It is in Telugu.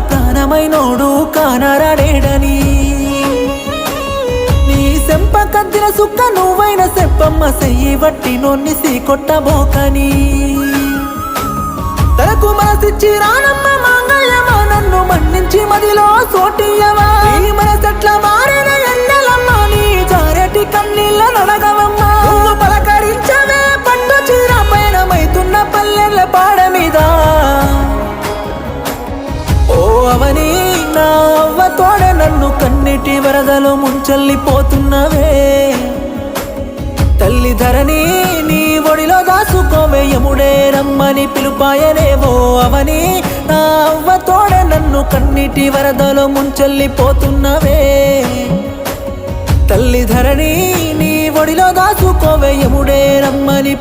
ప్రాణమైనోడు కానరాడేడని నీ సెంపకద్దిన సుక్క నువ్వైన సెప్పమ్మ సెయ్యి వట్టి నొన్ని సీకొట్టబోకని తనకు మనసిచ్చి రానమ్మ మాంగళ్యమా నన్ను మన్నించి మదిలో సోటియవా ఈ మనసెట్ల మారిన ఎన్నెలమ్మ నీ జారెటి కన్నీళ్ళ నడగవమ్మా నువ్వు పలకరించవే పట్టు చీర పయనమైతున్న పల్లెల పాడ మీద ఓ అవని నా అవ్వ తోడ నన్ను కన్నిటి వరదలో ముంచెల్లిపోతున్నవే తల్లి ధరణి నీ ఒడిలో దాసుకోవే యముడే రమ్మని పిలుపాయనేవో అవని నా అవ్వ తోడ నన్ను కన్నిటి వరదలో ముంచెల్లిపోతున్నవే తల్లి ధరణి నీ ఒడిలో దాసుకోవే యముడే రమ్మని